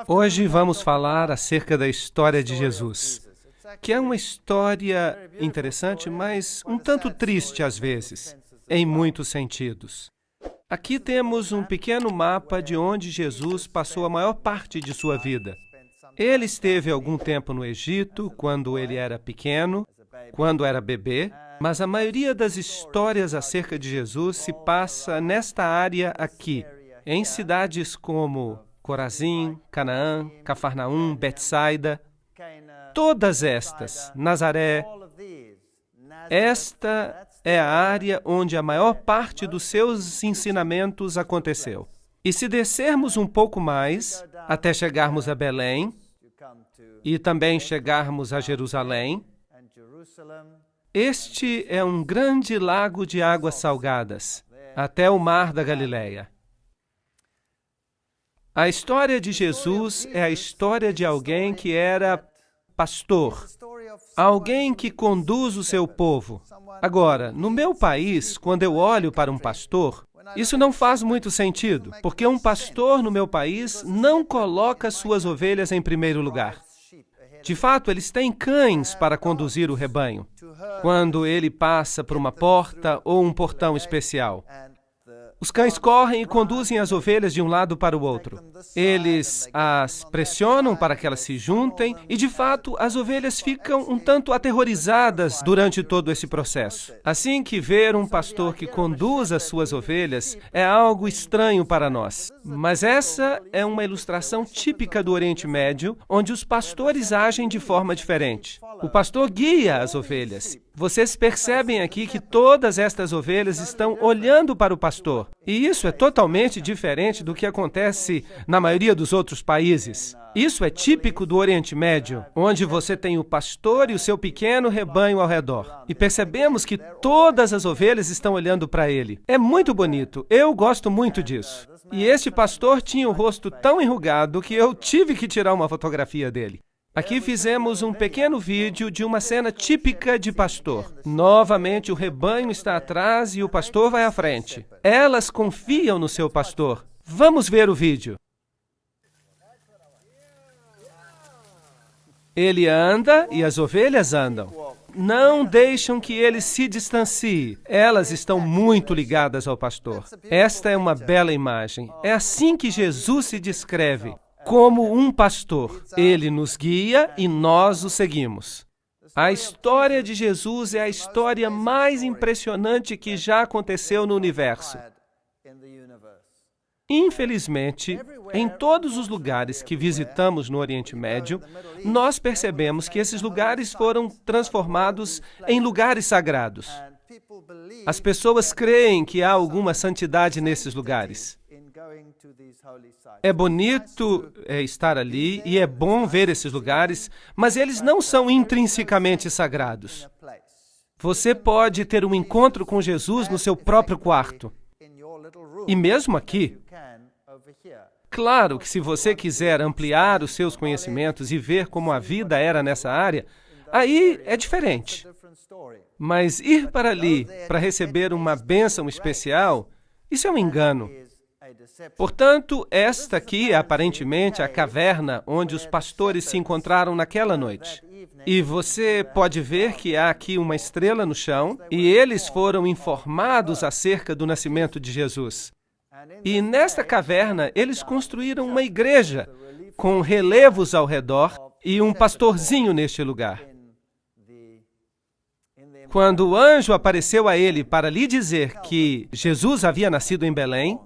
Hoje vamos falar acerca da história de Jesus, que é uma história interessante, mas um tanto triste às vezes, em muitos sentidos. Aqui temos um pequeno mapa de onde Jesus passou a maior parte de sua vida. Ele esteve algum tempo no Egito, quando ele era pequeno, quando era bebê, mas a maioria das histórias acerca de Jesus se passa nesta área aqui, em cidades como Corazim, Canaã, Cafarnaum, Betsaida, todas estas, Nazaré. Esta é a área onde a maior parte dos seus ensinamentos aconteceu. E se descermos um pouco mais, até chegarmos a Belém, e também chegarmos a Jerusalém, este é um grande lago de águas salgadas, até o mar da Galileia. A história de Jesus é a história de alguém que era pastor, alguém que conduz o seu povo. Agora, no meu país, quando eu olho para um pastor, isso não faz muito sentido, porque um pastor no meu país não coloca suas ovelhas em primeiro lugar. De fato, eles têm cães para conduzir o rebanho, quando ele passa por uma porta ou um portão especial. Os cães correm e conduzem as ovelhas de um lado para o outro. Eles as pressionam para que elas se juntem e, de fato, as ovelhas ficam um tanto aterrorizadas durante todo esse processo. Assim que ver um pastor que conduz as suas ovelhas é algo estranho para nós. Mas essa é uma ilustração típica do Oriente Médio, onde os pastores agem de forma diferente. O pastor guia as ovelhas. Vocês percebem aqui que todas estas ovelhas estão olhando para o pastor. E isso é totalmente diferente do que acontece na maioria dos outros países. Isso é típico do Oriente Médio, onde você tem o pastor e o seu pequeno rebanho ao redor. E percebemos que todas as ovelhas estão olhando para ele. É muito bonito. Eu gosto muito disso. E este pastor tinha o rosto tão enrugado que eu tive que tirar uma fotografia dele. Aqui fizemos um pequeno vídeo de uma cena típica de pastor. Novamente, o rebanho está atrás e o pastor vai à frente. Elas confiam no seu pastor. Vamos ver o vídeo. Ele anda e as ovelhas andam. Não deixam que ele se distancie. Elas estão muito ligadas ao pastor. Esta é uma bela imagem. É assim que Jesus se descreve. Como um pastor, ele nos guia e nós o seguimos. A história de Jesus é a história mais impressionante que já aconteceu no universo. Infelizmente, em todos os lugares que visitamos no Oriente Médio, nós percebemos que esses lugares foram transformados em lugares sagrados. As pessoas creem que há alguma santidade nesses lugares. É bonito estar ali e é bom ver esses lugares, mas eles não são intrinsecamente sagrados. Você pode ter um encontro com Jesus no seu próprio quarto. E mesmo aqui. Claro que se você quiser ampliar os seus conhecimentos e ver como a vida era nessa área, aí é diferente. Mas ir para ali para receber uma bênção especial, isso é um engano. Portanto, esta aqui é aparentemente a caverna onde os pastores se encontraram naquela noite. E você pode ver que há aqui uma estrela no chão, e eles foram informados acerca do nascimento de Jesus. E nesta caverna, eles construíram uma igreja, com relevos ao redor e um pastorzinho neste lugar. Quando o anjo apareceu a ele para lhe dizer que Jesus havia nascido em Belém,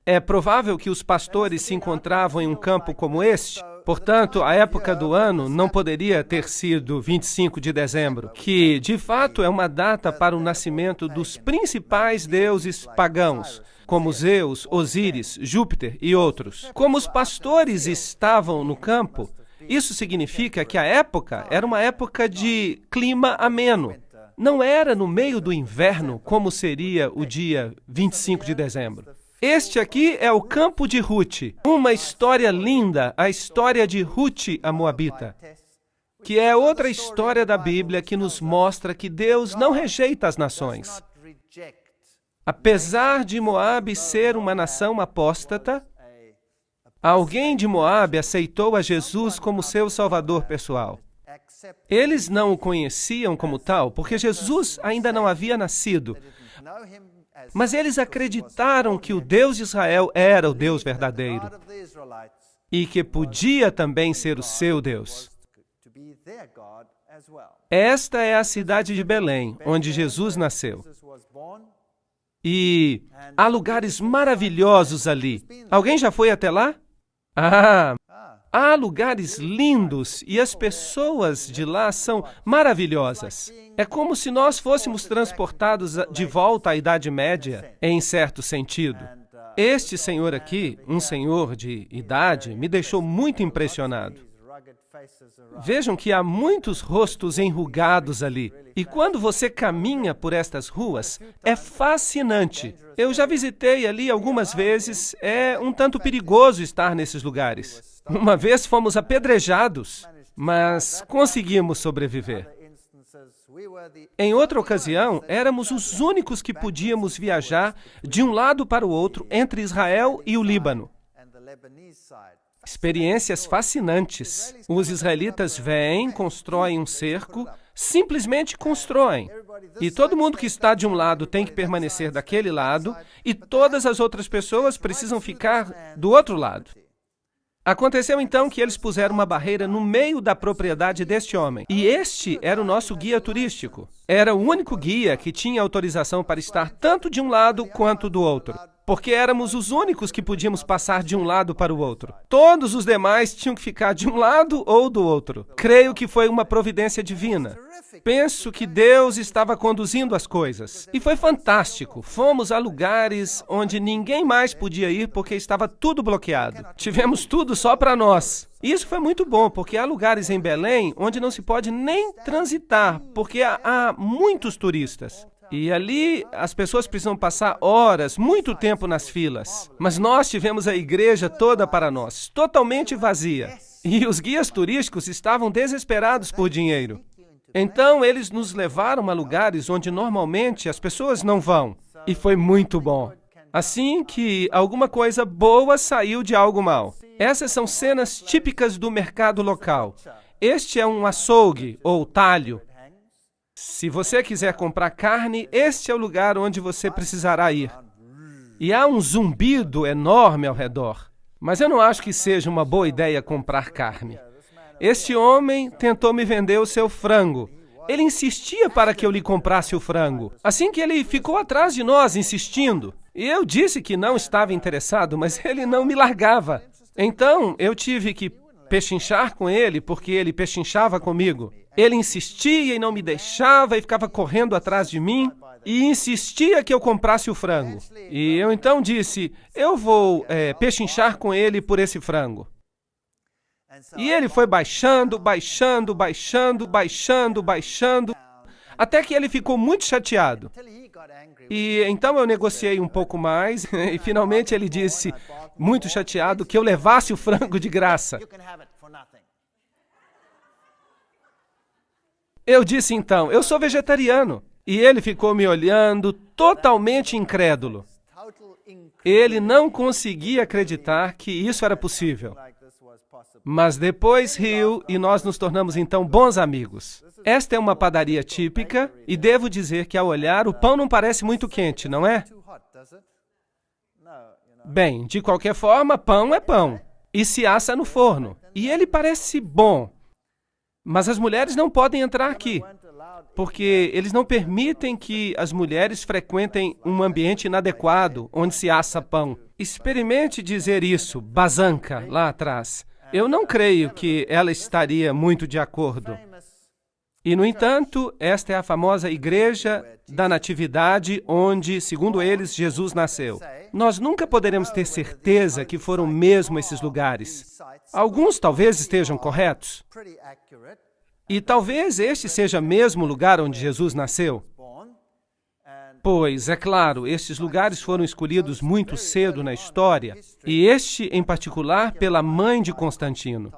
é provável que os pastores se encontravam em um campo como este. Portanto, a época do ano não poderia ter sido 25 de dezembro, que, de fato, é uma data para o nascimento dos principais deuses pagãos, como Zeus, Osíris, Júpiter e outros. Como os pastores estavam no campo, isso significa que a época era uma época de clima ameno. Não era no meio do inverno, como seria o dia 25 de dezembro. Este aqui é o campo de Ruth, uma história linda, a história de Ruth, a Moabita, que é outra história da Bíblia que nos mostra que Deus não rejeita as nações. Apesar de Moabe ser uma nação apóstata, Alguém de Moabe aceitou a Jesus como seu salvador pessoal. Eles não o conheciam como tal, porque Jesus ainda não havia nascido. Mas eles acreditaram que o Deus de Israel era o Deus verdadeiro e que podia também ser o seu Deus. Esta é a cidade de Belém, onde Jesus nasceu. E há lugares maravilhosos ali. Alguém já foi até lá? Há lugares lindos e as pessoas de lá são maravilhosas. É como se nós fôssemos transportados de volta à Idade Média, em certo sentido. Este senhor aqui, um senhor de idade, me deixou muito impressionado. Vejam que há muitos rostos enrugados ali. E quando você caminha por estas ruas, é fascinante. Eu já visitei ali algumas vezes. É um tanto perigoso estar nesses lugares. Uma vez fomos apedrejados, mas conseguimos sobreviver. Em outra ocasião, éramos os únicos que podíamos viajar de um lado para o outro entre Israel e o Líbano. Experiências fascinantes. Os israelitas vêm, constroem um cerco, simplesmente constroem. E todo mundo que está de um lado tem que permanecer daquele lado, e todas as outras pessoas precisam ficar do outro lado. Aconteceu então que eles puseram uma barreira no meio da propriedade deste homem. E este era o nosso guia turístico. Era o único guia que tinha autorização para estar tanto de um lado quanto do outro. Porque éramos os únicos que podíamos passar de um lado para o outro. Todos os demais tinham que ficar de um lado ou do outro. Creio que foi uma providência divina. Penso que Deus estava conduzindo as coisas. E foi fantástico. Fomos a lugares onde ninguém mais podia ir porque estava tudo bloqueado. Tivemos tudo só para nós. Isso foi muito bom, porque há lugares em Belém onde não se pode nem transitar, porque há muitos turistas. E ali as pessoas precisam passar horas, muito tempo nas filas. Mas nós tivemos a igreja toda para nós, totalmente vazia. E os guias turísticos estavam desesperados por dinheiro. Então eles nos levaram a lugares onde normalmente as pessoas não vão. E foi muito bom. Assim que alguma coisa boa saiu de algo mal. Essas são cenas típicas do mercado local. Este é um açougue ou talho. Se você quiser comprar carne, este é o lugar onde você precisará ir. E há um zumbido enorme ao redor. Mas eu não acho que seja uma boa ideia comprar carne. Este homem tentou me vender o seu frango. Ele insistia para que eu lhe comprasse o frango. Assim que ele ficou atrás de nós, insistindo. E eu disse que não estava interessado, mas ele não me largava. Então, eu tive que pechinchar com ele, porque ele pechinchava comigo. Ele insistia e não me deixava e ficava correndo atrás de mim e insistia que eu comprasse o frango. E eu então disse, eu vou pechinchar com ele por esse frango. E ele foi baixando, até que ele ficou muito chateado. E então eu negociei um pouco mais e finalmente ele disse, muito chateado, que eu levasse o frango de graça. Eu disse então, eu sou vegetariano. E ele ficou me olhando totalmente incrédulo. Ele não conseguia acreditar que isso era possível. Mas depois riu e nós nos tornamos então bons amigos. Esta é uma padaria típica e devo dizer que ao olhar o pão não parece muito quente, não é? Bem, de qualquer forma, pão é pão e se assa no forno. E ele parece bom. Mas as mulheres não podem entrar aqui, porque eles não permitem que as mulheres frequentem um ambiente inadequado onde se assa pão. Experimente dizer isso, Bazanca, lá atrás. Eu não creio que ela estaria muito de acordo. E, no entanto, esta é a famosa Igreja da Natividade, onde, segundo eles, Jesus nasceu. Nós nunca poderemos ter certeza que foram mesmo esses lugares. Alguns talvez estejam corretos. E talvez este seja mesmo o lugar onde Jesus nasceu. Pois, é claro, estes lugares foram escolhidos muito cedo na história, e este, em particular, pela mãe de Constantino.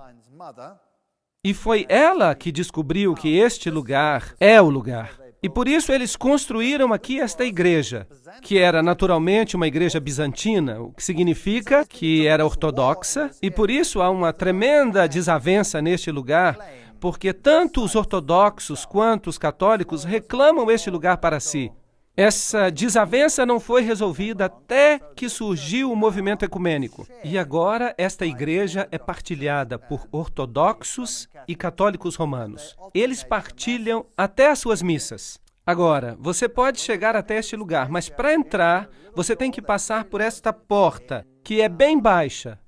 E foi ela que descobriu que este lugar é o lugar. E por isso eles construíram aqui esta igreja, que era naturalmente uma igreja bizantina, o que significa que era ortodoxa, e por isso há uma tremenda desavença neste lugar, porque tanto os ortodoxos quanto os católicos reclamam este lugar para si. Essa desavença não foi resolvida até que surgiu o movimento ecumênico. E agora esta igreja é partilhada por ortodoxos e católicos romanos. Eles partilham até as suas missas. Agora, você pode chegar até este lugar, mas para entrar, você tem que passar por esta porta, que é bem baixa.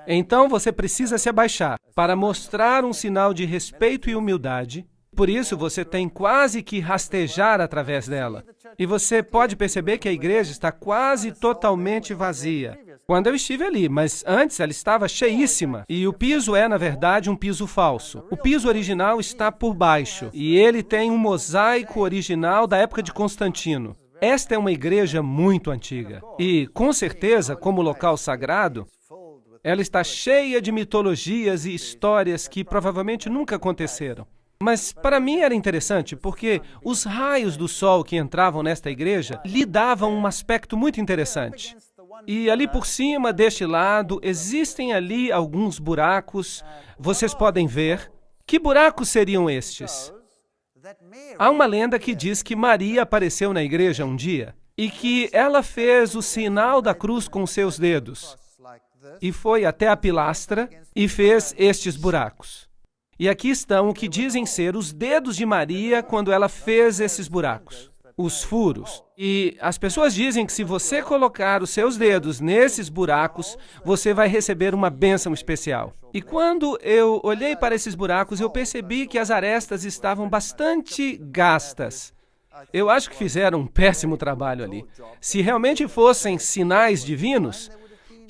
Então você precisa se abaixar para mostrar um sinal de respeito e humildade. Por isso, você tem quase que rastejar através dela. E você pode perceber que a igreja está quase totalmente vazia. Quando eu estive ali, mas antes ela estava cheíssima. E o piso é, na verdade, um piso falso. O piso original está por baixo. E ele tem um mosaico original da época de Constantino. Esta é uma igreja muito antiga. E, com certeza, como local sagrado, ela está cheia de mitologias e histórias que provavelmente nunca aconteceram. Mas para mim era interessante, porque os raios do sol que entravam nesta igreja lhe davam um aspecto muito interessante. E ali por cima, deste lado, existem ali alguns buracos. Vocês podem ver. Que buracos seriam estes? Há uma lenda que diz que Maria apareceu na igreja um dia e que ela fez o sinal da cruz com seus dedos e foi até a pilastra e fez estes buracos. E aqui estão o que dizem ser os dedos de Maria quando ela fez esses buracos, os furos. E as pessoas dizem que se você colocar os seus dedos nesses buracos, você vai receber uma bênção especial. E quando eu olhei para esses buracos, eu percebi que as arestas estavam bastante gastas. Eu acho que fizeram um péssimo trabalho ali. Se realmente fossem sinais divinos,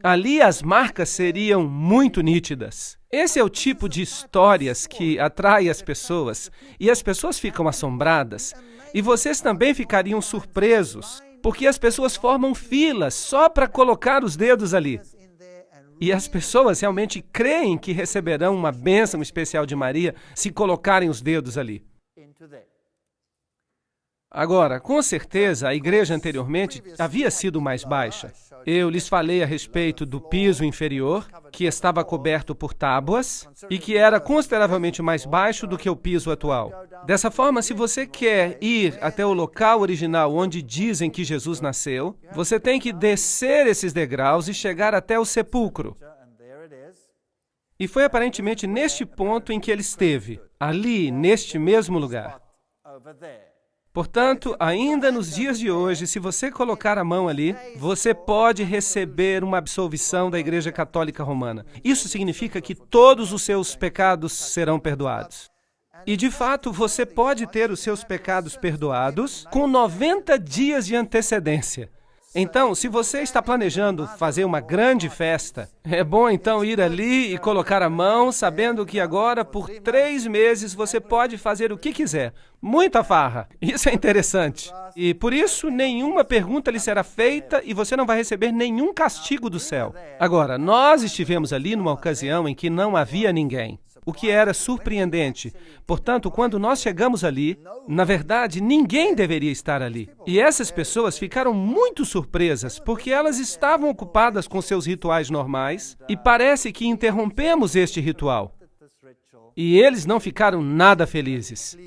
ali as marcas seriam muito nítidas. Esse é o tipo de histórias que atrai as pessoas, e as pessoas ficam assombradas, e vocês também ficariam surpresos, porque as pessoas formam filas só para colocar os dedos ali. E as pessoas realmente creem que receberão uma bênção especial de Maria se colocarem os dedos ali. Agora, com certeza, a igreja anteriormente havia sido mais baixa. Eu lhes falei a respeito do piso inferior, que estava coberto por tábuas e que era consideravelmente mais baixo do que o piso atual. Dessa forma, se você quer ir até o local original onde dizem que Jesus nasceu, você tem que descer esses degraus e chegar até o sepulcro. E foi aparentemente neste ponto em que ele esteve, ali, neste mesmo lugar. Portanto, ainda nos dias de hoje, se você colocar a mão ali, você pode receber uma absolvição da Igreja Católica Romana. Isso significa que todos os seus pecados serão perdoados. E, de fato, você pode ter os seus pecados perdoados com 90 dias de antecedência. Então, se você está planejando fazer uma grande festa, é bom então ir ali e colocar a mão, sabendo que agora, por 3 meses, você pode fazer o que quiser. Muita farra. Isso é interessante. E por isso, nenhuma pergunta lhe será feita e você não vai receber nenhum castigo do céu. Agora, nós estivemos ali numa ocasião em que não havia ninguém, o que era surpreendente. Portanto, quando nós chegamos ali, na verdade, ninguém deveria estar ali. E essas pessoas ficaram muito surpresas, porque elas estavam ocupadas com seus rituais normais, e parece que interrompemos este ritual. E eles não ficaram nada felizes.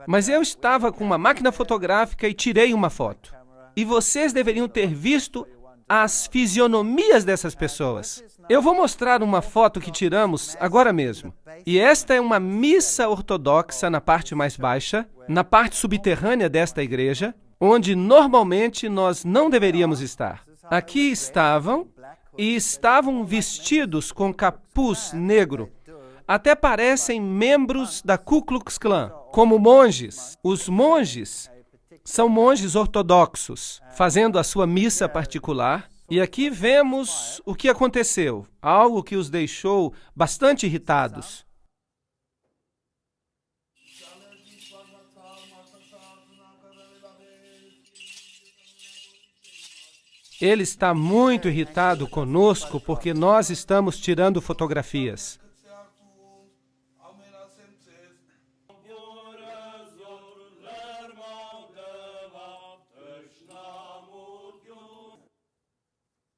Mas eu estava com uma máquina fotográfica e tirei uma foto. E vocês deveriam ter visto as fisionomias dessas pessoas. Eu vou mostrar uma foto que tiramos agora mesmo. E esta é uma missa ortodoxa na parte mais baixa, na parte subterrânea desta igreja, onde normalmente nós não deveríamos estar. Aqui estavam, e estavam vestidos com capuz negro. Até parecem membros da Ku Klux Klan, como monges. Os monges são monges ortodoxos, fazendo a sua missa particular. E aqui vemos o que aconteceu, algo que os deixou bastante irritados. Ele está muito irritado conosco porque nós estamos tirando fotografias.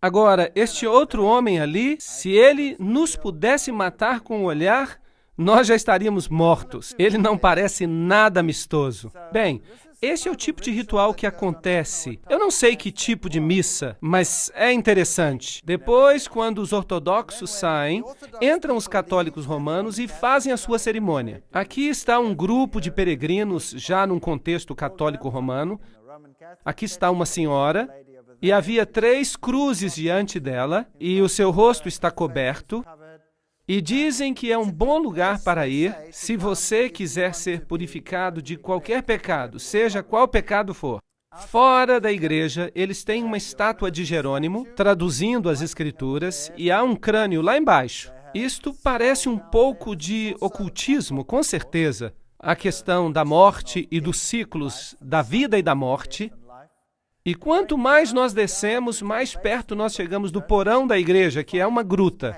Agora, este outro homem ali, se ele nos pudesse matar com o olhar, nós já estaríamos mortos. Ele não parece nada amistoso. Bem, esse é o tipo de ritual que acontece. Eu não sei que tipo de missa, mas é interessante. Depois, quando os ortodoxos saem, entram os católicos romanos e fazem a sua cerimônia. Aqui está um grupo de peregrinos, já num contexto católico romano. Aqui está uma senhora, e havia 3 cruzes diante dela, e o seu rosto está coberto. E dizem que é um bom lugar para ir se você quiser ser purificado de qualquer pecado, seja qual pecado for. Fora da igreja, eles têm uma estátua de Jerônimo, traduzindo as escrituras, e há um crânio lá embaixo. Isto parece um pouco de ocultismo, com certeza. A questão da morte e dos ciclos da vida e da morte. E quanto mais nós descemos, mais perto nós chegamos do porão da igreja, que é uma gruta.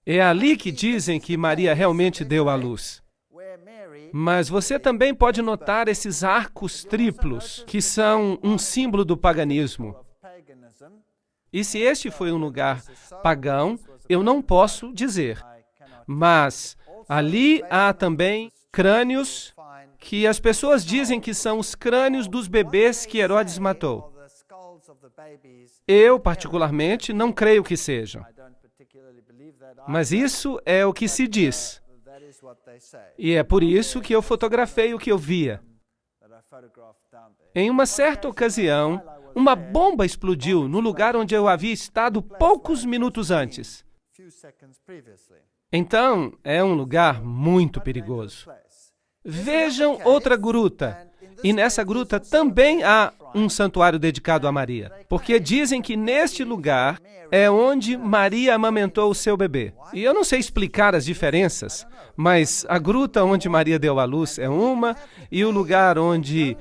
É ali que dizem que Maria realmente deu à luz. Mas você também pode notar esses arcos triplos, que são um símbolo do paganismo. E se este foi um lugar pagão, eu não posso dizer. Mas ali há também crânios que as pessoas dizem que são os crânios dos bebês que Herodes matou. Eu, particularmente, não creio que sejam. Mas isso é o que se diz. E é por isso que eu fotografei o que eu via. Em uma certa ocasião, uma bomba explodiu no lugar onde eu havia estado poucos minutos antes. Então, é um lugar muito perigoso. Vejam outra gruta. E nessa gruta também há um santuário dedicado a Maria. Porque dizem que neste lugar é onde Maria amamentou o seu bebê. E eu não sei explicar as diferenças, mas a gruta onde Maria deu à luz é uma, e o lugar onde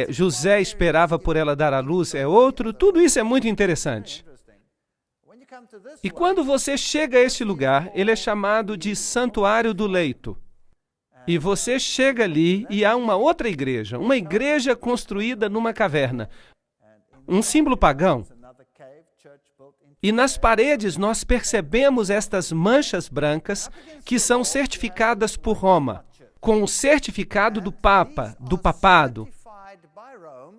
José esperava por ela dar à luz é outro. Tudo isso é muito interessante. E quando você chega a este lugar, ele é chamado de Santuário do Leito. E você chega ali e há uma outra igreja, uma igreja construída numa caverna. Um símbolo pagão. E nas paredes nós percebemos estas manchas brancas que são certificadas por Roma, com o certificado do Papa, do papado,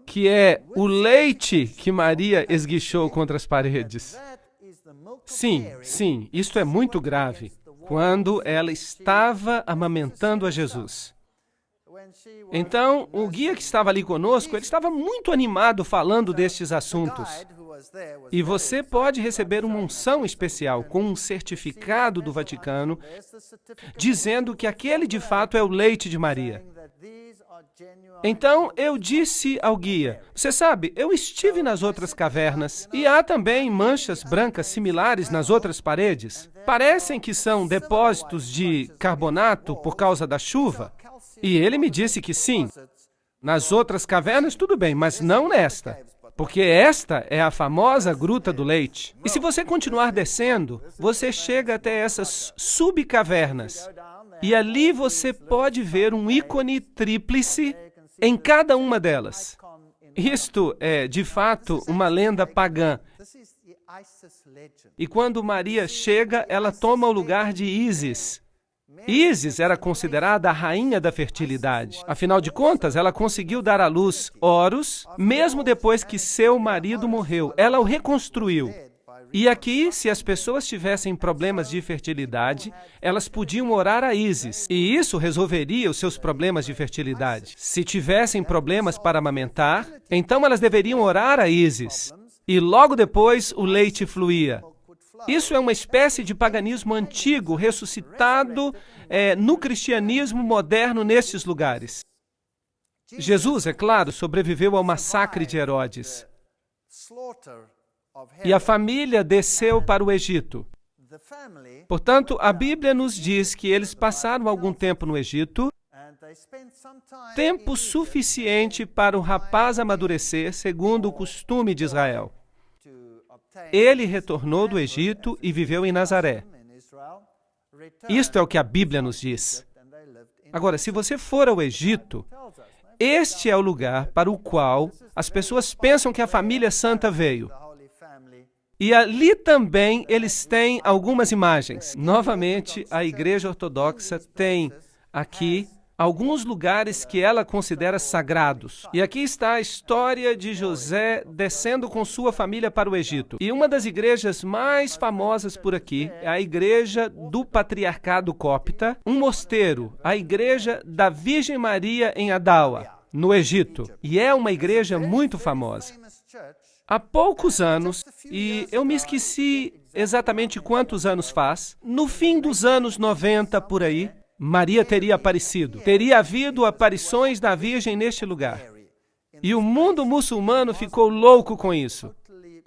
que é o leite que Maria esguichou contra as paredes. Sim, isto é muito grave. Quando ela estava amamentando a Jesus. Então, o guia que estava ali conosco, ele estava muito animado falando destes assuntos. E você pode receber uma unção especial com um certificado do Vaticano, dizendo que aquele de fato é o leite de Maria. Então, eu disse ao guia, você sabe, eu estive nas outras cavernas e há também manchas brancas similares nas outras paredes. Parecem que são depósitos de carbonato por causa da chuva. E ele me disse que sim. Nas outras cavernas, tudo bem, mas não nesta. Porque esta é a famosa Gruta do Leite. E se você continuar descendo, você chega até essas subcavernas. E ali você pode ver um ícone tríplice em cada uma delas. Isto é, de fato, uma lenda pagã. E quando Maria chega, ela toma o lugar de Ísis. Ísis era considerada a rainha da fertilidade. Afinal de contas, ela conseguiu dar à luz Horus, mesmo depois que seu marido morreu. Ela o reconstruiu. E aqui, se as pessoas tivessem problemas de fertilidade, elas podiam orar a Ísis, e isso resolveria os seus problemas de fertilidade. Se tivessem problemas para amamentar, então elas deveriam orar a Ísis, e logo depois o leite fluía. Isso é uma espécie de paganismo antigo, ressuscitado no cristianismo moderno nestes lugares. Jesus, é claro, sobreviveu ao massacre de Herodes. E a família desceu para o Egito. Portanto, a Bíblia nos diz que eles passaram algum tempo no Egito, tempo suficiente para o rapaz amadurecer, segundo o costume de Israel. Ele retornou do Egito e viveu em Nazaré. Isto é o que a Bíblia nos diz. Agora, se você for ao Egito, este é o lugar para o qual as pessoas pensam que a família santa veio. E ali também eles têm algumas imagens. Novamente, a Igreja Ortodoxa tem aqui alguns lugares que ela considera sagrados. E aqui está a história de José descendo com sua família para o Egito. E uma das igrejas mais famosas por aqui é a Igreja do Patriarcado Cópita, um mosteiro, a Igreja da Virgem Maria em Adawa, no Egito. E é uma igreja muito famosa. Há poucos anos, e eu me esqueci exatamente quantos anos faz, no fim dos anos 90 por aí, Maria teria aparecido. Teria havido aparições da Virgem neste lugar. E o mundo muçulmano ficou louco com isso.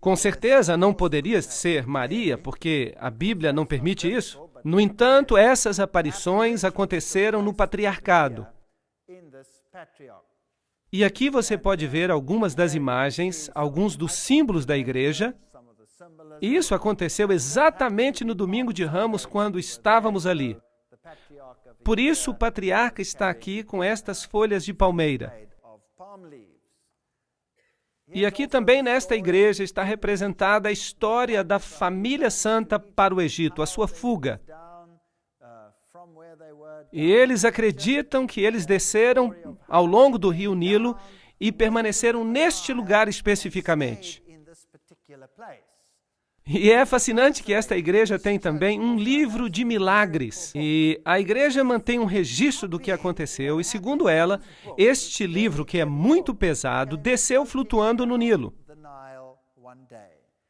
Com certeza não poderia ser Maria, porque a Bíblia não permite isso. No entanto, essas aparições aconteceram no patriarcado. E aqui você pode ver algumas das imagens, alguns dos símbolos da igreja. E isso aconteceu exatamente no domingo de Ramos, quando estávamos ali. Por isso, o patriarca está aqui com estas folhas de palmeira. E aqui também nesta igreja está representada a história da família santa para o Egito, a sua fuga. E eles acreditam que eles desceram ao longo do rio Nilo e permaneceram neste lugar especificamente. E é fascinante que esta igreja tem também um livro de milagres. E a igreja mantém um registro do que aconteceu. E segundo ela, este livro, que é muito pesado, desceu flutuando no Nilo.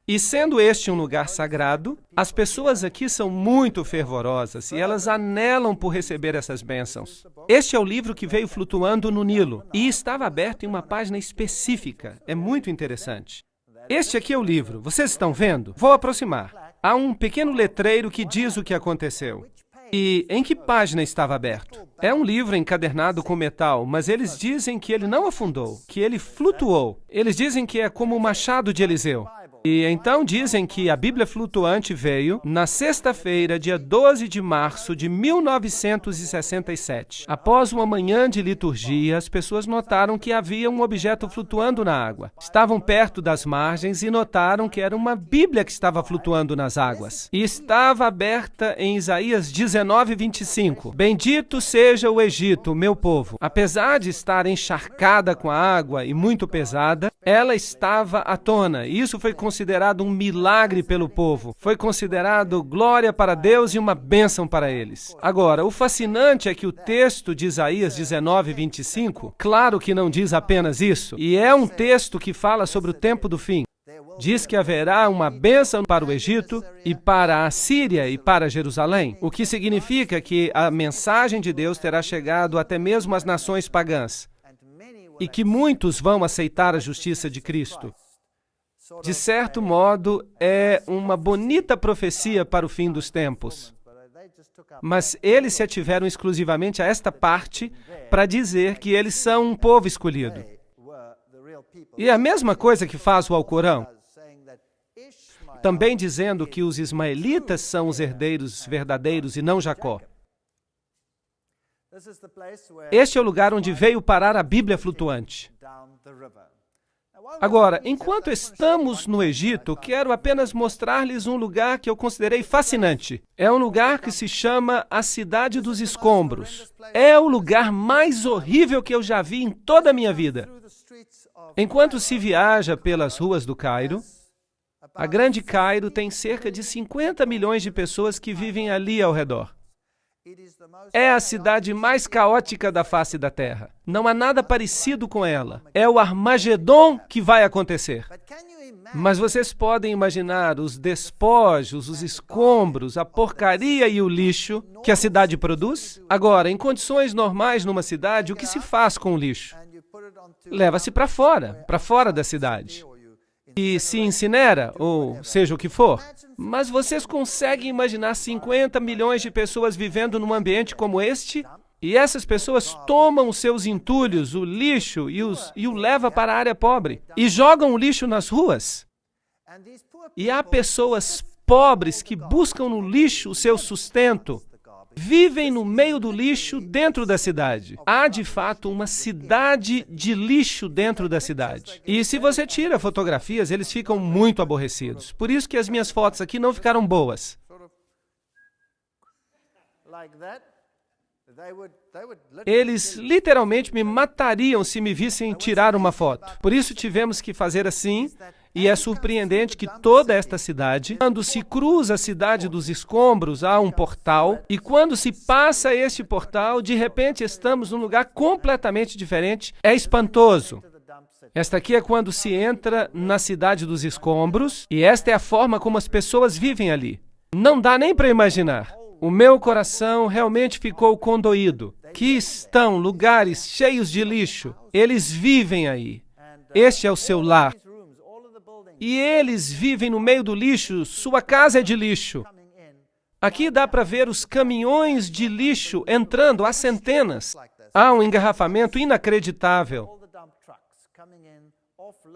E sendo este um lugar sagrado, as pessoas aqui são muito fervorosas e elas anelam por receber essas bênçãos. Este é o livro que veio flutuando no Nilo e estava aberto em uma página específica. É muito interessante. Este aqui é o livro. Vocês estão vendo? Vou aproximar. Há um pequeno letreiro que diz o que aconteceu. E em que página estava aberto? É um livro encadernado com metal, mas eles dizem que ele não afundou, que ele flutuou. Eles dizem que é como o machado de Eliseu. E então dizem que a Bíblia flutuante veio na sexta-feira, dia 12 de março de 1967. Após uma manhã de liturgia, as pessoas notaram que havia um objeto flutuando na água. Estavam perto das margens e notaram que era uma Bíblia que estava flutuando nas águas. E estava aberta em Isaías 19:25. Bendito seja o Egito, meu povo. Apesar de estar encharcada com a água e muito pesada, ela estava à tona. E isso foi considerado um milagre pelo povo. Foi considerado glória para Deus e uma bênção para eles. Agora, o fascinante é que o texto de Isaías 19:25, claro que não diz apenas isso, e é um texto que fala sobre o tempo do fim. Diz que haverá uma bênção para o Egito e para a Síria e para Jerusalém, o que significa que a mensagem de Deus terá chegado até mesmo às nações pagãs e que muitos vão aceitar a justiça de Cristo. De certo modo, é uma bonita profecia para o fim dos tempos. Mas eles se ativeram exclusivamente a esta parte para dizer que eles são um povo escolhido. E é a mesma coisa que faz o Alcorão, também dizendo que os ismaelitas são os herdeiros verdadeiros e não Jacó. Este é o lugar onde veio parar a Bíblia flutuante. Agora, enquanto estamos no Egito, quero apenas mostrar-lhes um lugar que eu considerei fascinante. É um lugar que se chama a Cidade dos Escombros. É o lugar mais horrível que eu já vi em toda a minha vida. Enquanto se viaja pelas ruas do Cairo, a Grande Cairo tem cerca de 50 milhões de pessoas que vivem ali ao redor. É a cidade mais caótica da face da Terra. Não há nada parecido com ela. É o Armagedon que vai acontecer. Mas vocês podem imaginar os despojos, os escombros, a porcaria e o lixo que a cidade produz? Agora, em condições normais numa cidade, o que se faz com o lixo? Leva-se para fora da cidade. E se incinera, ou seja o que for. Mas vocês conseguem imaginar 50 milhões de pessoas vivendo num ambiente como este? E essas pessoas tomam os seus entulhos, o lixo, e o levam para a área pobre. E jogam o lixo nas ruas. E há pessoas pobres que buscam no lixo o seu sustento. vivem no meio do lixo dentro da cidade. Há, de fato, uma cidade de lixo dentro da cidade. E se você tira fotografias, eles ficam muito aborrecidos. Por isso que as minhas fotos aqui não ficaram boas. Eles literalmente me matariam se me vissem tirar uma foto. Por isso tivemos que fazer assim, e é surpreendente que toda esta cidade, quando se cruza a cidade dos escombros, há um portal, e quando se passa este portal, de repente estamos num lugar completamente diferente. É espantoso. Esta aqui é quando se entra na cidade dos escombros, e esta é a forma como as pessoas vivem ali. Não dá nem para imaginar. O meu coração realmente ficou condoído. Que estão lugares cheios de lixo. Eles vivem aí. Este é o seu lar. E eles vivem no meio do lixo. Sua casa é de lixo. Aqui dá para ver os caminhões de lixo entrando, há centenas. Há um engarrafamento inacreditável.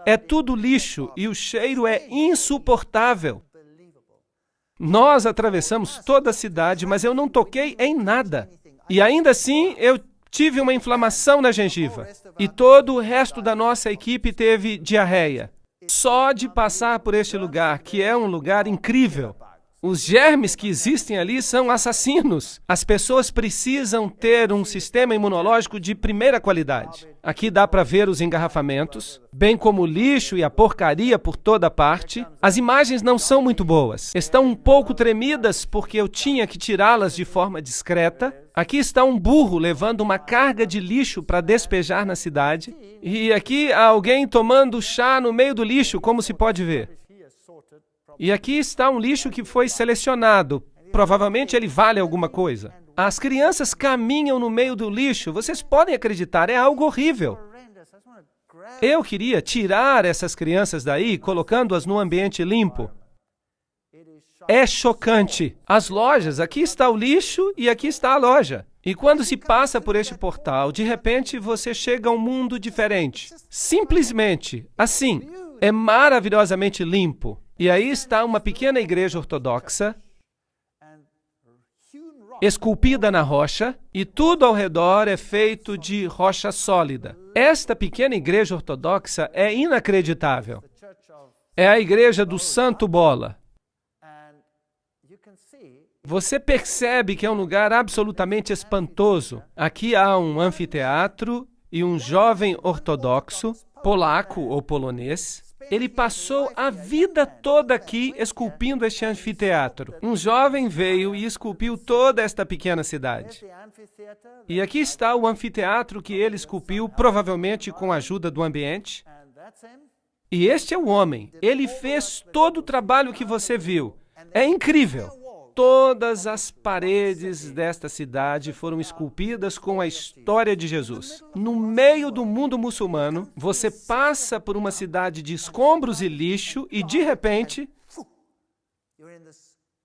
É tudo lixo e o cheiro é insuportável. Nós atravessamos toda a cidade, mas eu não toquei em nada. E ainda assim, eu tive uma inflamação na gengiva. E todo o resto da nossa equipe teve diarreia. Só de passar por este lugar, que é um lugar incrível. Os germes que existem ali são assassinos. As pessoas precisam ter um sistema imunológico de primeira qualidade. Aqui dá para ver os engarrafamentos, bem como o lixo e a porcaria por toda parte. As imagens não são muito boas. Estão um pouco tremidas porque eu tinha que tirá-las de forma discreta. Aqui está um burro levando uma carga de lixo para despejar na cidade. E aqui há alguém tomando chá no meio do lixo, como se pode ver. E aqui está um lixo que foi selecionado. Provavelmente ele vale alguma coisa. As crianças caminham no meio do lixo. Vocês podem acreditar, é algo horrível. Eu queria tirar essas crianças daí, colocando-as num ambiente limpo. É chocante. As lojas, aqui está o lixo e aqui está a loja. E quando se passa por este portal, de repente você chega a um mundo diferente. Simplesmente, assim, é maravilhosamente limpo. E aí está uma pequena igreja ortodoxa, esculpida na rocha, e tudo ao redor é feito de rocha sólida. Esta pequena igreja ortodoxa é inacreditável. É a igreja do Santo Bola. Você percebe que é um lugar absolutamente espantoso. Aqui há um anfiteatro e um jovem ortodoxo, polaco ou polonês. Ele passou a vida toda aqui esculpindo este anfiteatro. Um jovem veio e esculpiu toda esta pequena cidade. E aqui está o anfiteatro que ele esculpiu, provavelmente com a ajuda do ambiente. E este é o homem. Ele fez todo o trabalho que você viu. É incrível. Todas as paredes desta cidade foram esculpidas com a história de Jesus. No meio do mundo muçulmano, você passa por uma cidade de escombros e lixo e, de repente,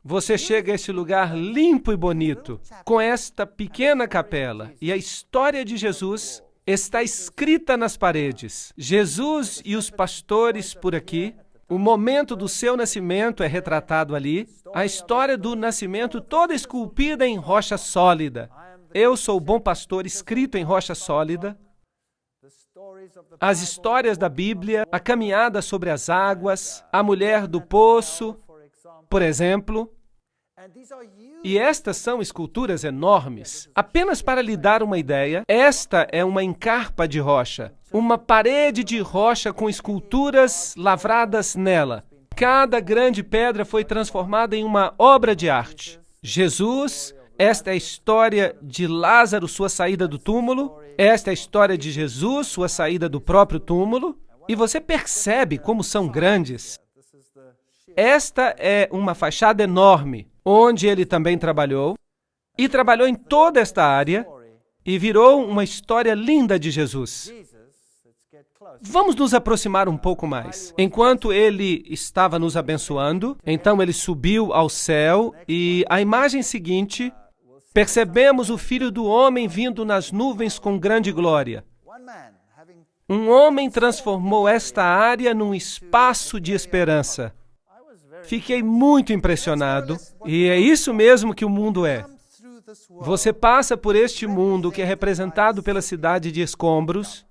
você chega a este lugar limpo e bonito, com esta pequena capela. E a história de Jesus está escrita nas paredes. Jesus e os pastores por aqui. O momento do seu nascimento é retratado ali. A história do nascimento toda esculpida em rocha sólida. Eu sou o bom pastor escrito em rocha sólida. As histórias da Bíblia, a caminhada sobre as águas, a mulher do poço, por exemplo. E estas são esculturas enormes. Apenas para lhe dar uma ideia, esta é uma encarpa de rocha. Uma parede de rocha com esculturas lavradas nela. Cada grande pedra foi transformada em uma obra de arte. Jesus, esta é a história de Lázaro, sua saída do túmulo. Esta é a história de Jesus, sua saída do próprio túmulo. E você percebe como são grandes. Esta é uma fachada enorme, onde ele também trabalhou. E trabalhou em toda esta área. E virou uma história linda de Jesus. Vamos nos aproximar um pouco mais. Enquanto ele estava nos abençoando, então ele subiu ao céu e a imagem seguinte, percebemos o Filho do Homem vindo nas nuvens com grande glória. Um homem transformou esta área num espaço de esperança. Fiquei muito impressionado e é isso mesmo que o mundo é. Você passa por este mundo que é representado pela cidade de escombros,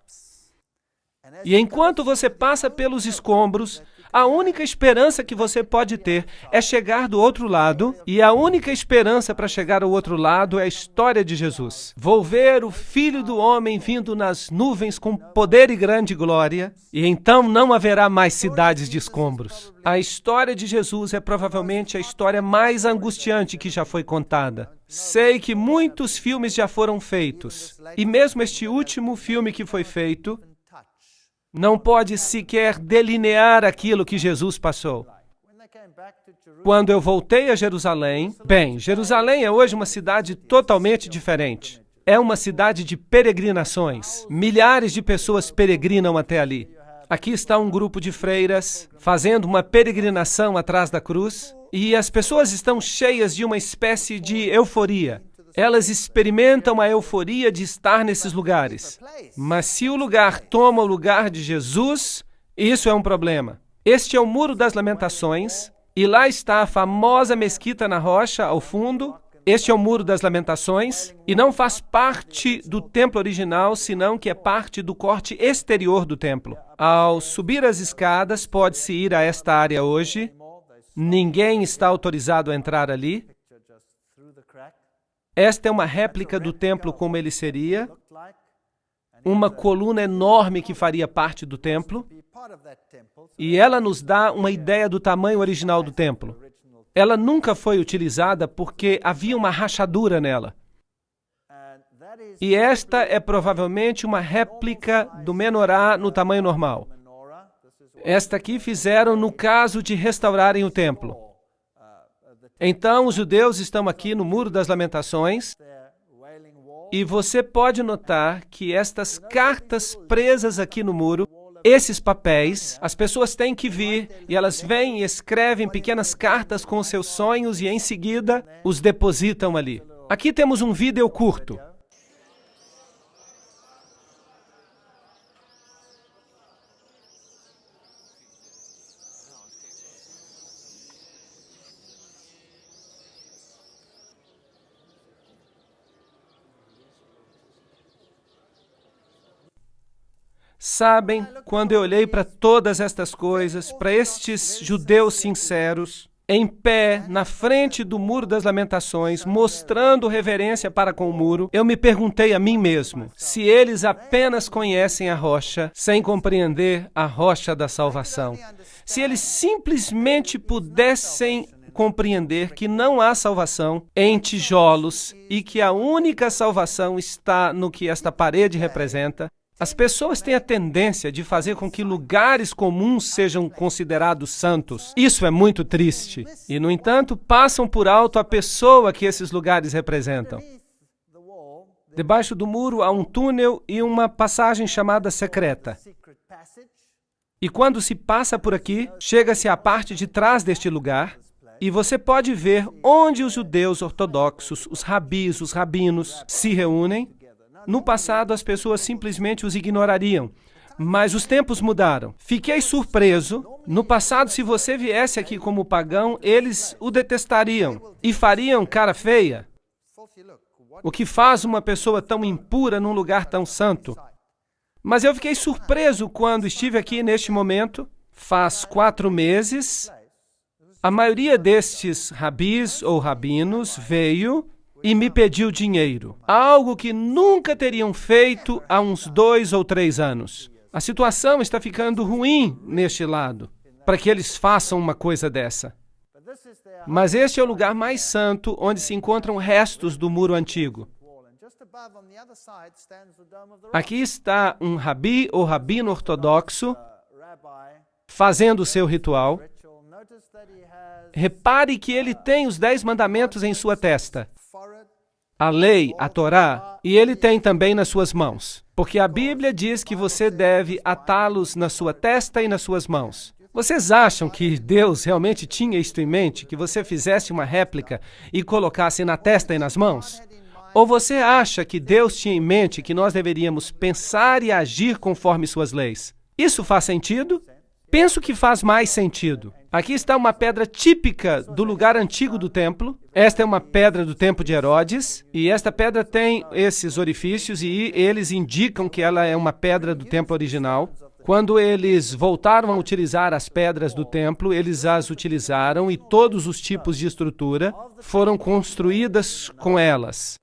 e enquanto você passa pelos escombros, a única esperança que você pode ter é chegar do outro lado, e a única esperança para chegar ao outro lado é a história de Jesus. Vou ver o Filho do Homem vindo nas nuvens com poder e grande glória, e então não haverá mais cidades de escombros. A história de Jesus é provavelmente a história mais angustiante que já foi contada. Sei que muitos filmes já foram feitos, e mesmo este último filme que foi feito não pode sequer delinear aquilo que Jesus passou. Quando eu voltei a Jerusalém, Jerusalém é hoje uma cidade totalmente diferente. É uma cidade de peregrinações. Milhares de pessoas peregrinam até ali. Aqui está um grupo de freiras fazendo uma peregrinação atrás da cruz, e as pessoas estão cheias de uma espécie de euforia. Elas experimentam a euforia de estar nesses lugares. Mas se o lugar toma o lugar de Jesus, isso é um problema. Este é o Muro das Lamentações, e lá está a famosa mesquita na rocha, ao fundo. Este é o Muro das Lamentações, e não faz parte do templo original, senão que é parte do corte exterior do templo. Ao subir as escadas, pode-se ir a esta área hoje. Ninguém está autorizado a entrar ali. Esta é uma réplica do templo como ele seria, uma coluna enorme que faria parte do templo, e ela nos dá uma ideia do tamanho original do templo. Ela nunca foi utilizada porque havia uma rachadura nela. E esta é provavelmente uma réplica do menorá no tamanho normal. Esta aqui fizeram no caso de restaurarem o templo. Então, os judeus estão aqui no Muro das Lamentações, e você pode notar que estas cartas presas aqui no muro, esses papéis, as pessoas têm que vir, e elas vêm e escrevem pequenas cartas com os seus sonhos, e em seguida os depositam ali. Aqui temos um vídeo curto. Sabem, quando eu olhei para todas estas coisas, para estes judeus sinceros, em pé, na frente do Muro das Lamentações, mostrando reverência para com o muro, eu me perguntei a mim mesmo, se eles apenas conhecem a rocha, sem compreender a rocha da salvação, se eles simplesmente pudessem compreender que não há salvação em tijolos e que a única salvação está no que esta parede representa. As pessoas têm a tendência de fazer com que lugares comuns sejam considerados santos. Isso é muito triste. E, no entanto, passam por alto a pessoa que esses lugares representam. Debaixo do muro há um túnel e uma passagem chamada secreta. E quando se passa por aqui, chega-se à parte de trás deste lugar, e você pode ver onde os judeus ortodoxos, os rabis, os rabinos, se reúnem. No passado, as pessoas simplesmente os ignorariam, mas os tempos mudaram. Fiquei surpreso. No passado, se você viesse aqui como pagão, eles o detestariam e fariam cara feia. O que faz uma pessoa tão impura num lugar tão santo? Mas eu fiquei surpreso quando estive aqui neste momento, faz 4 meses. A maioria destes rabis ou rabinos veio e me pediu dinheiro, algo que nunca teriam feito há uns 2 ou 3 anos. A situação está ficando ruim neste lado, para que eles façam uma coisa dessa. Mas este é o lugar mais santo, onde se encontram restos do muro antigo. Aqui está um rabi ou rabino ortodoxo fazendo o seu ritual. Repare que ele tem os 10 mandamentos em sua testa. A lei, a Torá, e ele tem também nas suas mãos. Porque a Bíblia diz que você deve atá-los na sua testa e nas suas mãos. Vocês acham que Deus realmente tinha isto em mente? Que você fizesse uma réplica e colocasse na testa e nas mãos? Ou você acha que Deus tinha em mente que nós deveríamos pensar e agir conforme suas leis? Isso faz sentido? penso que faz mais sentido. Aqui está uma pedra típica do lugar antigo do templo. Esta é uma pedra do tempo de Herodes, e esta pedra tem esses orifícios, e eles indicam que ela é uma pedra do templo original. Quando eles voltaram a utilizar as pedras do templo, eles as utilizaram e todos os tipos de estrutura foram construídas com elas.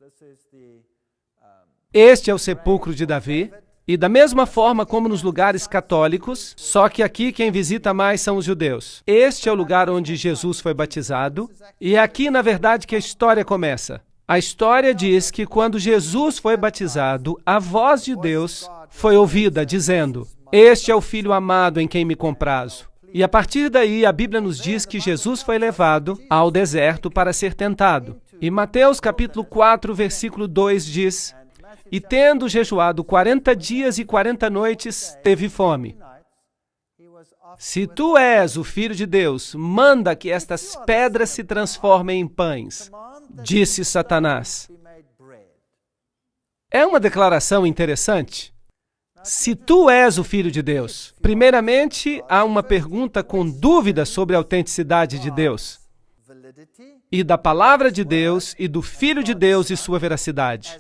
Este é o sepulcro de Davi. E da mesma forma como nos lugares católicos, só que aqui quem visita mais são os judeus. Este é o lugar onde Jesus foi batizado, e é aqui, na verdade, que a história começa. A história diz que quando Jesus foi batizado, a voz de Deus foi ouvida, dizendo: "Este é o Filho amado em quem me comprazo." E a partir daí, a Bíblia nos diz que Jesus foi levado ao deserto para ser tentado. E Mateus capítulo 4, versículo 2 diz: "E tendo jejuado 40 dias e 40 noites, teve fome. Se tu és o Filho de Deus, manda que estas pedras se transformem em pães", disse Satanás. É uma declaração interessante. Se tu és o Filho de Deus, primeiramente há uma pergunta com dúvida sobre a autenticidade de Deus, e da palavra de Deus, e do Filho de Deus e sua veracidade.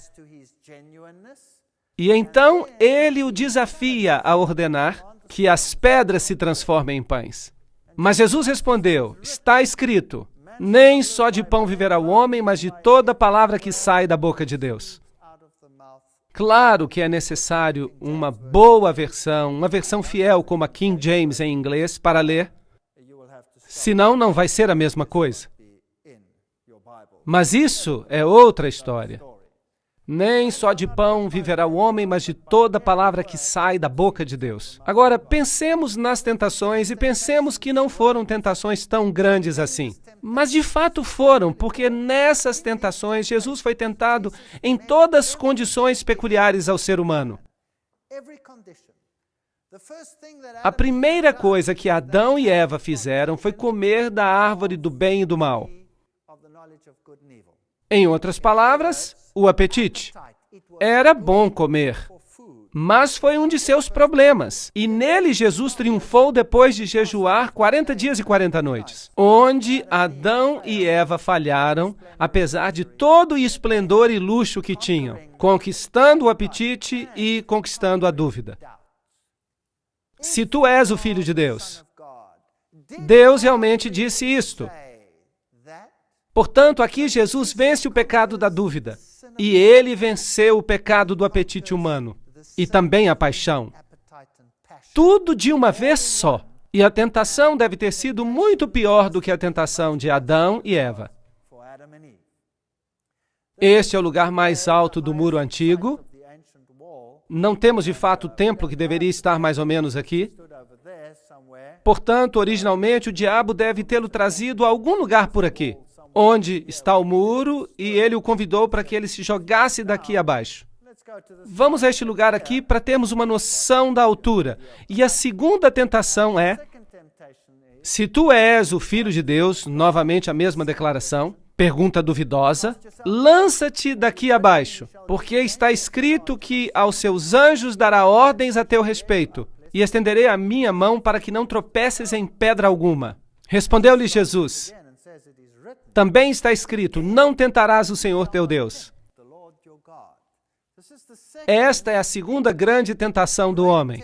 E então ele o desafia a ordenar que as pedras se transformem em pães. Mas Jesus respondeu: "Está escrito, nem só de pão viverá o homem, mas de toda palavra que sai da boca de Deus." Claro que é necessário uma boa versão, uma versão fiel como a King James em inglês para ler, senão não vai ser a mesma coisa. Mas isso é outra história. Nem só de pão viverá o homem, mas de toda palavra que sai da boca de Deus. Agora, pensemos nas tentações e pensemos que não foram tentações tão grandes assim. Mas de fato foram, porque nessas tentações Jesus foi tentado em todas as condições peculiares ao ser humano. A primeira coisa que Adão e Eva fizeram foi comer da árvore do bem e do mal. Em outras palavras, o apetite. Era bom comer, mas foi um de seus problemas. E nele Jesus triunfou depois de jejuar 40 dias e 40 noites, onde Adão e Eva falharam, apesar de todo o esplendor e luxo que tinham, conquistando o apetite e conquistando a dúvida. Se tu és o Filho de Deus, Deus realmente disse isto. Portanto, aqui Jesus vence o pecado da dúvida, e ele venceu o pecado do apetite humano, e também a paixão. Tudo de uma vez só. E a tentação deve ter sido muito pior do que a tentação de Adão e Eva. Este é o lugar mais alto do muro antigo. Não temos, de fato, o templo que deveria estar mais ou menos aqui. Portanto, originalmente, o diabo deve tê-lo trazido a algum lugar por aqui, onde está o muro, e ele o convidou para que ele se jogasse daqui abaixo. Vamos a este lugar aqui para termos uma noção da altura. E a segunda tentação é: se tu és o Filho de Deus, novamente a mesma declaração, pergunta duvidosa, lança-te daqui abaixo, porque está escrito que aos seus anjos dará ordens a teu respeito, e estenderei a minha mão para que não tropeces em pedra alguma. Respondeu-lhe Jesus: também está escrito, não tentarás o Senhor teu Deus. Esta é a segunda grande tentação do homem.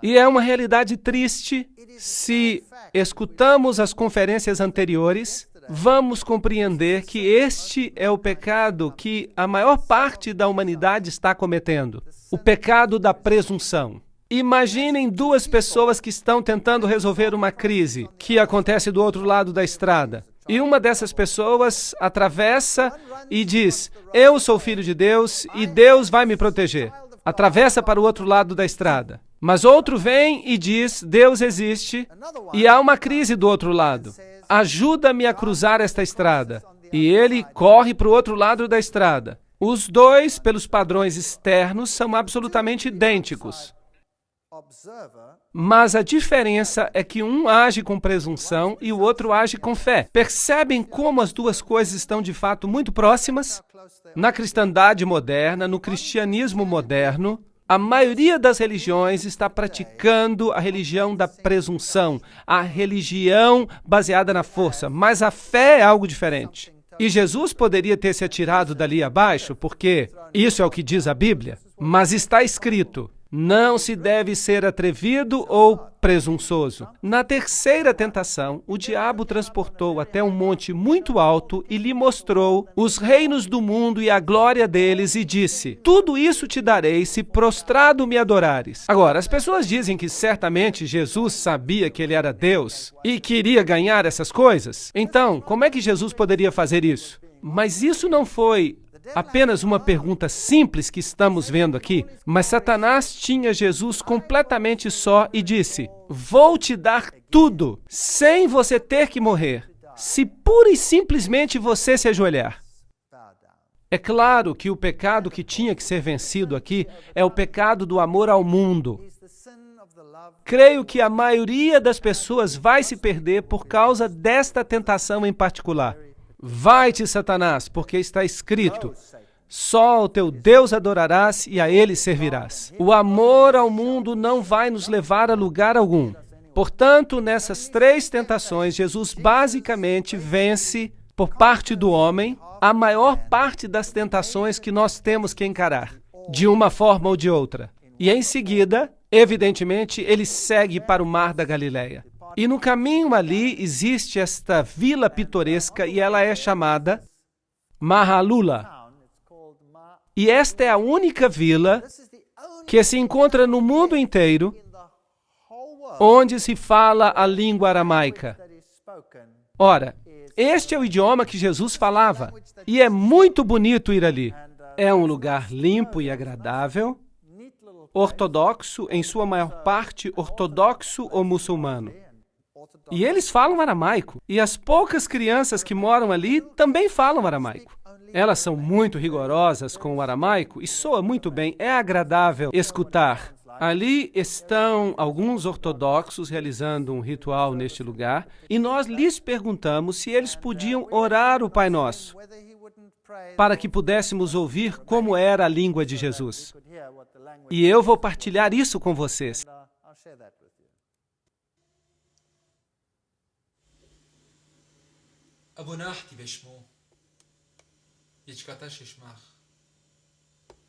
E é uma realidade triste. Se escutamos as conferências anteriores, vamos compreender que este é o pecado que a maior parte da humanidade está cometendo. O pecado da presunção. Imaginem duas pessoas que estão tentando resolver uma crise que acontece do outro lado da estrada. E uma dessas pessoas atravessa e diz: eu sou filho de Deus e Deus vai me proteger. Atravessa para o outro lado da estrada. Mas outro vem e diz: Deus existe e há uma crise do outro lado. Ajuda-me a cruzar esta estrada. E ele corre para o outro lado da estrada. Os dois, pelos padrões externos, são absolutamente idênticos. Mas a diferença é que um age com presunção e o outro age com fé. Percebem como as duas coisas estão de fato muito próximas? Na cristandade moderna, no cristianismo moderno, A maioria das religiões está praticando a religião da presunção, a religião baseada na força, mas a fé é algo diferente. E Jesus poderia ter se atirado dali abaixo, porque isso é o que diz a Bíblia, mas está escrito: não se deve ser atrevido ou presunçoso. Na terceira tentação, o diabo transportou até um monte muito alto e lhe mostrou os reinos do mundo e a glória deles e disse: tudo isso te darei se prostrado me adorares. Agora, as pessoas dizem que certamente Jesus sabia que ele era Deus e queria ganhar essas coisas. Então, como é que Jesus poderia fazer isso? Mas isso não foi apenas uma pergunta simples que estamos vendo aqui, mas Satanás tinha Jesus completamente só e disse: vou te dar tudo, sem você ter que morrer, se pura e simplesmente você se ajoelhar. É claro que o pecado que tinha que ser vencido aqui é o pecado do amor ao mundo. Creio que a maioria das pessoas vai se perder por causa desta tentação em particular. Vai-te, Satanás, porque está escrito: só ao teu Deus adorarás e a ele servirás. O amor ao mundo não vai nos levar a lugar algum. Portanto, nessas três tentações, Jesus basicamente vence, por parte do homem, a maior parte das tentações que nós temos que encarar, de uma forma ou de outra. E em seguida, evidentemente, ele segue para o Mar da Galileia. E no caminho ali existe esta vila pitoresca e ela é chamada Mahalula. E esta é a única vila que se encontra no mundo inteiro onde se fala a língua aramaica. Ora, este é o idioma que Jesus falava e é muito bonito ir ali. É um lugar limpo e agradável, ortodoxo, em sua maior parte ortodoxo ou muçulmano. E eles falam aramaico. E as poucas crianças que moram ali também falam aramaico. Elas são muito rigorosas com o aramaico e soa muito bem. É agradável escutar. Ali estão alguns ortodoxos realizando um ritual neste lugar e nós lhes perguntamos se eles podiam orar o Pai Nosso para que pudéssemos ouvir como era a língua de Jesus. E eu vou partilhar isso com vocês. أبو ناحتي بشمو يجكاتاش يشماخ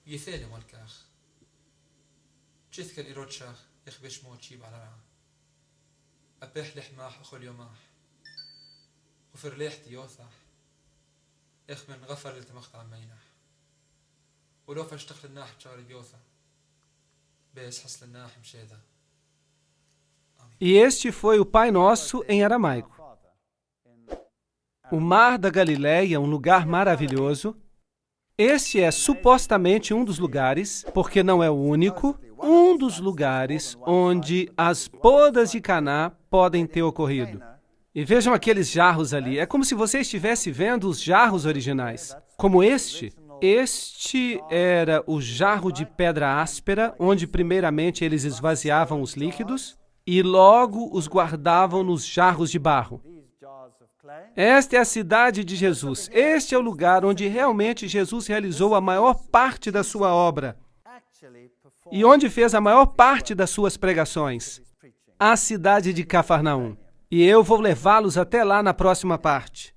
يثالي والكاخ جثك الإيروتشاخ يخبش مو تشيب على رعا أبيح لحماح أخو اليوماح وفر ليحتي يوثح إخ من غفر لتمخت عن مينح ولو فاشتخل الناح تشاري بيوثح بيس حصل الناح مشيدا. E este foi o Pai Nosso em aramaico. O Mar da Galileia, um lugar maravilhoso. Este é supostamente um dos lugares, porque não é o único, um dos lugares onde as bodas de Caná podem ter ocorrido. E vejam aqueles jarros ali. É como se você estivesse vendo os jarros originais. Como este. Este era o jarro de pedra áspera, onde primeiramente eles esvaziavam os líquidos e logo os guardavam nos jarros de barro. Esta é a cidade de Jesus. Este é o lugar onde realmente Jesus realizou a maior parte da sua obra e onde fez a maior parte das suas pregações. A cidade de Cafarnaum. E eu vou levá-los até lá na próxima parte.